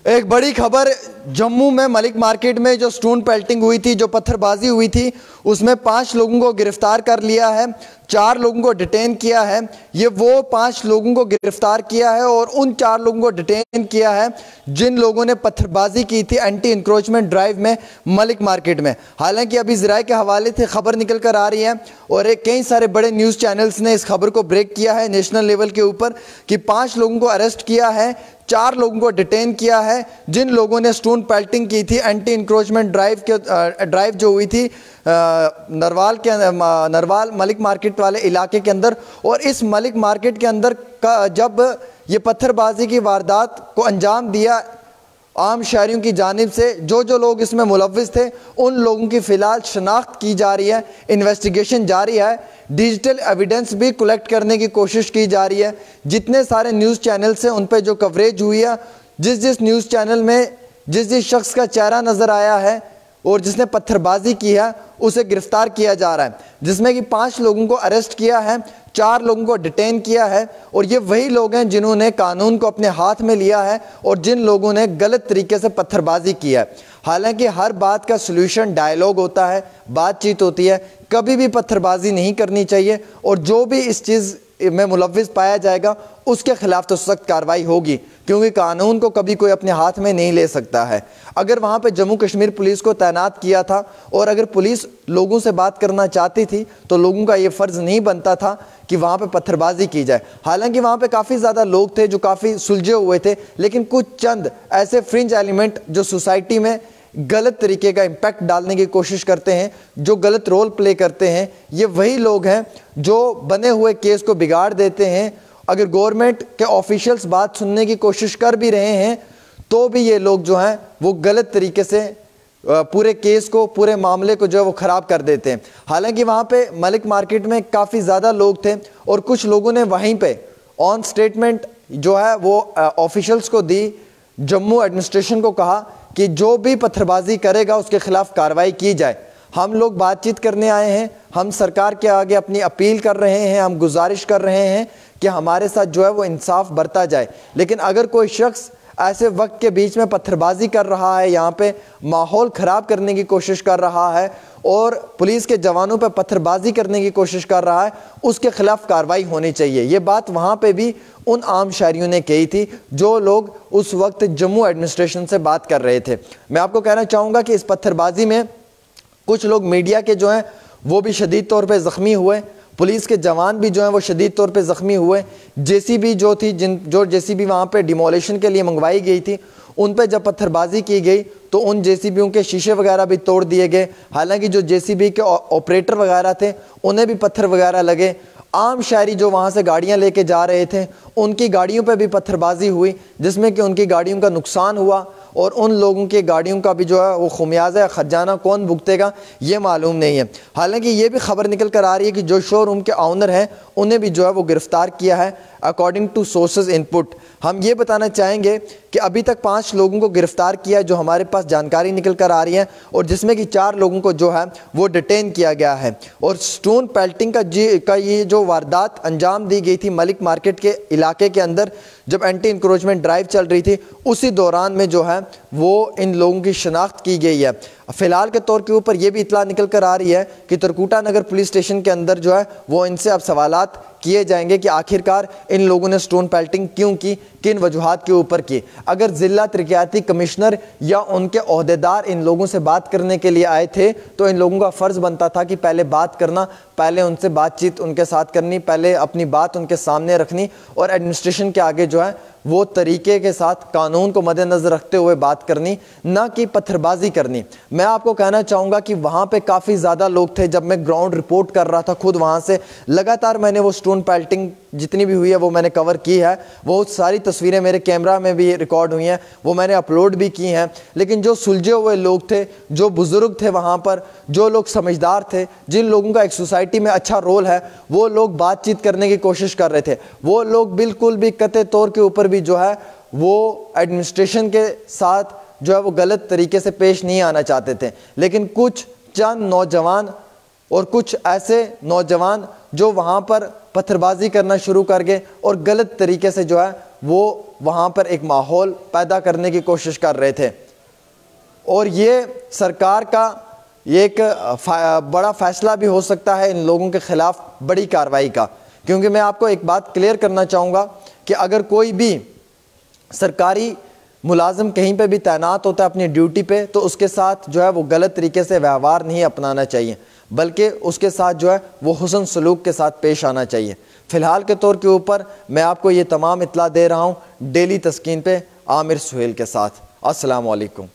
एक बड़ी खबर जम्मू में मलिक मार्केट में जो स्टोन पेल्टिंग हुई थी, जो पत्थरबाजी हुई थी, उसमें 5 लोगों को गिरफ्तार कर लिया है, 4 लोगों को डिटेन किया है। ये वो 5 लोगों को गिरफ्तार किया है और उन 4 लोगों को डिटेन किया है जिन लोगों ने पत्थरबाजी की थी एंटी इंक्रोचमेंट ड्राइव में मलिक मार्केट में। हालांकि अभी ज़राए के हवाले से खबर निकल कर आ रही है और कई सारे बड़े न्यूज़ चैनल्स ने इस खबर को ब्रेक किया है नेशनल लेवल के ऊपर कि 5 लोगों को अरेस्ट किया है, 4 लोगों को डिटेन किया है जिन लोगों ने स्टोन पेल्टिंग की थी एंटी इंक्रोचमेंट ड्राइव जो हुई थी नरवाल मलिक मार्केट वाले इलाके के अंदर। और इस मलिक मार्केट के अंदर जब ये पत्थरबाजी की वारदात को अंजाम दिया आम शहरियों की जानिब से, जो लोग इसमें मुलव्विस थे उन लोगों की फ़िलहाल शनाख्त की जा रही है, इन्वेस्टिगेशन जारी है, डिजिटल एविडेंस भी कलेक्ट करने की कोशिश की जा रही है। जितने सारे न्यूज़ चैनल से उन पर जो कवरेज हुई है, जिस न्यूज़ चैनल में जिस शख्स का चेहरा नज़र आया है और जिसने पत्थरबाजी की है उसे गिरफ्तार किया जा रहा है, जिसमें कि 5 लोगों को अरेस्ट किया है, 4 लोगों को डिटेन किया है। और ये वही लोग हैं जिन्होंने कानून को अपने हाथ में लिया है और जिन लोगों ने गलत तरीके से पत्थरबाजी की है। हालांकि हर बात का सलूशन डायलॉग होता है, बातचीत होती है, कभी भी पत्थरबाजी नहीं करनी चाहिए और जो भी इस चीज़ में मुलव्विस पाया जाएगा उसके खिलाफ तो सख्त कार्रवाई होगी, क्योंकि कानून को कभी कोई अपने हाथ में नहीं ले सकता है। अगर वहाँ पे जम्मू कश्मीर पुलिस को तैनात किया था और अगर पुलिस लोगों से बात करना चाहती थी तो लोगों का ये फ़र्ज़ नहीं बनता था कि वहाँ पे पत्थरबाजी की जाए। हालांकि वहाँ पे काफ़ी ज़्यादा लोग थे जो काफ़ी सुलझे हुए थे, लेकिन कुछ चंद ऐसे फ्रिंज एलिमेंट जो सोसाइटी में गलत तरीके का इम्पैक्ट डालने की कोशिश करते हैं, जो गलत रोल प्ले करते हैं, ये वही लोग हैं जो बने हुए केस को बिगाड़ देते हैं। अगर गवर्नमेंट के ऑफिशियल्स बात सुनने की कोशिश कर भी रहे हैं तो भी ये लोग जो हैं वो गलत तरीके से पूरे केस को, पूरे मामले को जो है वो ख़राब कर देते हैं। हालांकि वहाँ पे मलिक मार्केट में काफ़ी ज़्यादा लोग थे और कुछ लोगों ने वहीं पे ऑन स्टेटमेंट जो है वो ऑफिशियल्स को दी, जम्मू एडमिनिस्ट्रेशन को कहा कि जो भी पत्थरबाजी करेगा उसके खिलाफ कार्रवाई की जाए। हम लोग बातचीत करने आए हैं, हम सरकार के आगे अपनी अपील कर रहे हैं, हम गुजारिश कर रहे हैं कि हमारे साथ जो है वो इंसाफ बरता जाए। लेकिन अगर कोई शख्स ऐसे वक्त के बीच में पत्थरबाजी कर रहा है, यहाँ पे माहौल ख़राब करने की कोशिश कर रहा है और पुलिस के जवानों पर पत्थरबाजी करने की कोशिश कर रहा है, उसके खिलाफ कार्रवाई होनी चाहिए। ये बात वहाँ पे भी उन आम शहरियों ने कही थी जो लोग उस वक्त जम्मू एडमिनिस्ट्रेशन से बात कर रहे थे। मैं आपको कहना चाहूँगा कि इस पत्थरबाजी में कुछ लोग मीडिया के जो हैं वो भी शदीद तौर पे ज़ख्मी हुए, पुलिस के जवान भी जो हैं वो शदीद तौर पे ज़ख्मी हुए। जेसीबी जो थी, जो जेसीबी वहाँ पे डिमोलिशन के लिए मंगवाई गई थी, उन पे जब पत्थरबाजी की गई तो उन जेसीबीओं के शीशे वगैरह भी तोड़ दिए गए। हालांकि जो जेसीबी के ऑपरेटर वगैरह थे उन्हें भी पत्थर वगैरह लगे। आम शहरी जो वहाँ से गाड़ियाँ लेके जा रहे थे उनकी गाड़ियों पे भी पत्थरबाजी हुई, जिसमें कि उनकी गाड़ियों का नुकसान हुआ और उन लोगों की गाड़ियों का भी जो है वो खुमियाजा खजाना कौन भुगतेगा ये मालूम नहीं है। हालांकि ये भी खबर निकल कर आ रही है कि जो शोरूम के ऑनर हैं उन्हें भी जो है वो गिरफ्तार किया है अकॉर्डिंग टू सोर्सेज इनपुट। हम ये बताना चाहेंगे कि अभी तक 5 लोगों को गिरफ्तार किया जो हमारे पास जानकारी निकल कर आ रही है और जिसमें कि 4 लोगों को जो है वो डिटेन किया गया है। और स्टोन पेल्टिंग का ये जो वारदात अंजाम दी गई थी मलिक मार्केट के इलाके के अंदर जब एंटी इंक्रोचमेंट ड्राइव चल रही थी, उसी दौरान में जो है वो इन लोगों की शनाख्त की गई है। फ़िलहाल के तौर के ऊपर ये भी इतला निकल कर आ रही है कि तुरकुटा नगर पुलिस स्टेशन के अंदर जो है वो इनसे अब सवालात किए जाएंगे कि आखिरकार इन लोगों ने स्टोन पेल्टिंग क्यों की, किन वजूहात के ऊपर की। अगर ज़िला तरक्याती कमिश्नर या उनके ओहदेदार इन लोगों से बात करने के लिए आए थे तो इन लोगों का फ़र्ज़ बनता था कि पहले बात करना, पहले उनसे बातचीत उनके साथ करनी, पहले अपनी बात उनके सामने रखनी और एडमिनिस्ट्रेशन के आगे जो है वो तरीके के साथ कानून को मद्देनज़र रखते हुए बात करनी, ना कि पत्थरबाजी करनी। मैं आपको कहना चाहूँगा कि वहाँ पे काफ़ी ज़्यादा लोग थे। जब मैं ग्राउंड रिपोर्ट कर रहा था खुद वहाँ से, लगातार मैंने वो स्टोन पेल्टिंग जितनी भी हुई है वो मैंने कवर की है। वो सारी तस्वीरें मेरे कैमरा में भी रिकॉर्ड हुई हैं, वो मैंने अपलोड भी की हैं। लेकिन जो सुलझे हुए लोग थे, जो बुज़ुर्ग थे वहाँ पर, जो लोग समझदार थे, जिन लोगों का एक सोसाइटी में अच्छा रोल है, वो लोग बातचीत करने की कोशिश कर रहे थे। वो लोग बिल्कुल भी कतई तौर के ऊपर भी जो है वो एडमिनिस्ट्रेशन के साथ जो है वो गलत तरीके से पेश नहीं आना चाहते थे। लेकिन कुछ चंद नौजवान और कुछ ऐसे नौजवान जो वहाँ पर पत्थरबाजी करना शुरू कर गए और गलत तरीके से जो है वो वहाँ पर एक माहौल पैदा करने की कोशिश कर रहे थे। और ये सरकार का ये एक बड़ा फ़ैसला भी हो सकता है इन लोगों के ख़िलाफ़ बड़ी कार्रवाई का, क्योंकि मैं आपको एक बात क्लियर करना चाहूँगा कि अगर कोई भी सरकारी मुलाजिम कहीं पे भी तैनात होता है अपनी ड्यूटी पे, तो उसके साथ जो है वो गलत तरीके से व्यवहार नहीं अपनाना चाहिए, बल्कि उसके साथ जो है वो हुस्न सलूक के साथ पेश आना चाहिए। फ़िलहाल के तौर के ऊपर मैं आपको ये तमाम इत्तला दे रहा हूँ डेली तस्कीन पे आमिर सुहेल के साथ। अस्सलाम वालेकुम।